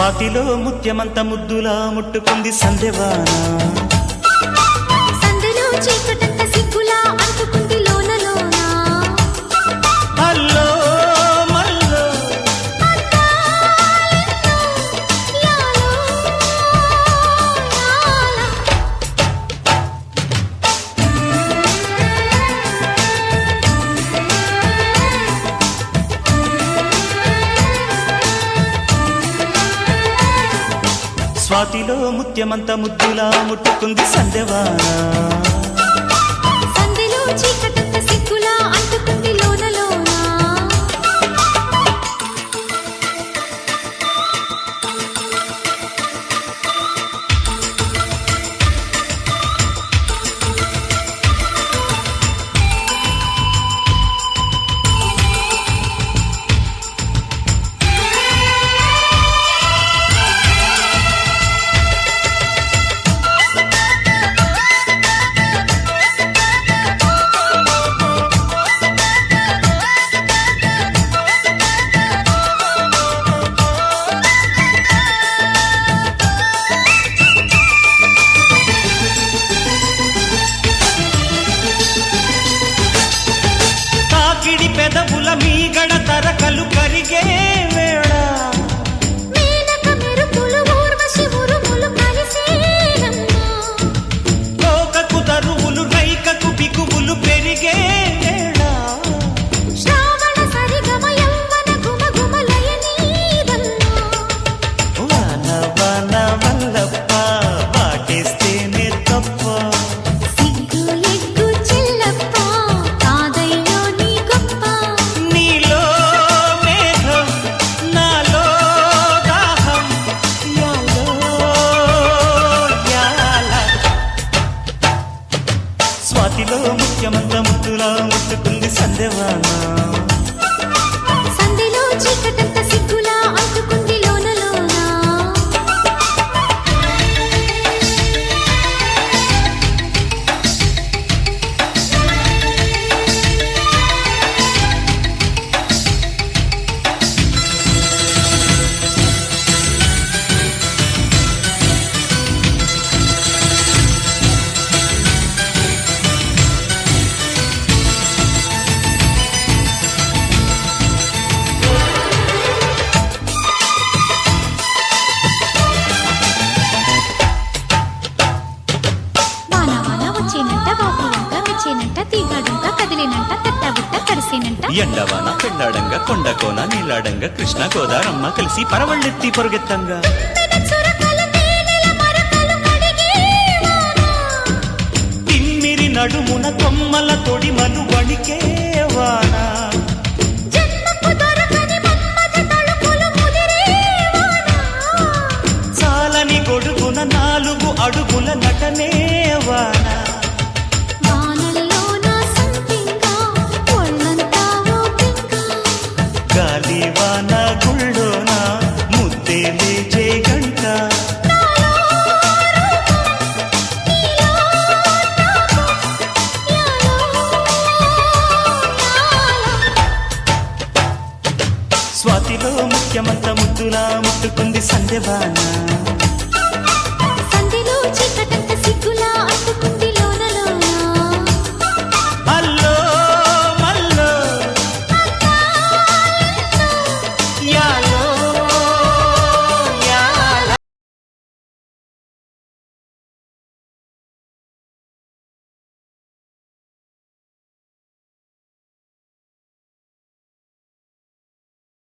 స్వాతిలో ముత్యమంత ముద్దులా ముట్టుకుంది సందెవాన. సందెలో చీకటంత సిగ్గులా అంటుకుంది లోన లోన. అల్లో మల్లో యాలో యాలా. స్వాతిలో ముత్యమంత ముద్దులా ముట్టుకుంది సందెవాన. సందెలో చీకటంత సిగ్గులా అంటుకుంది లోన లోన. తాకిడి పెదవుల మీగడ తరకలు కరిగే వేళ. మేనక మెరుపులు ఊర్వశి ఉరుములు కలిసేనమ్మా. కోకకు తరువులు రైకకు బిగువులు పెరిగే వేళ. శ్రావణ సరిగమ యవ్వన గుమగుమలయ నీదమ్మా. వాన వాన వల్లప్ప వాటేస్తేనే తప్ప. సిగ్గు ఎగ్గు చెల్లప్ప కాదయ్యో నీ గొప్ప. నీలో మేఘం నాలో దాహం యాలో యాల. స్వాతిలో ముత్యమంత ముద్దులా ముట్టుకుంది సందెవాన. సందెలో చీకటంత సిగ్గులా అంటుకుంది లోన లోన. వాన వాన వచ్చేనంట వాపులంట మెచ్చేనంట తీగాడంట కదిలేనంట తట్టబుట్ట కరిసేనంట. ఎండవాన పెళ్ళాడంగా కొండకోన నీలాడంగా కృష్ణ గోదారమ్మ కలిసి పరవళ్ళెత్తి పొరుగెత్తంగా. మెన చురకల తేనెల మరకలు కడిగే వాన. తిమ్మిరి నడుమున కొమ్మల తొడిమలు వణికే వాన. జన్మకు దొరకని మన్మథ తళుకులు ముదిరే వాన. చాలని గొడుగున 4 అడుగుల నటనే వాన. వానల్లో నా సంపింగా ఒళ్ళంతా ఓపింగా. గాలి వాన గుళ్ళోన ముద్దే లేచే గంట. నాలో రూపం నీలో తాపం యాలో యాలా. స్వాతిలో ముత్యమంత ముద్దులా ముట్టుకుంది సందెవాన.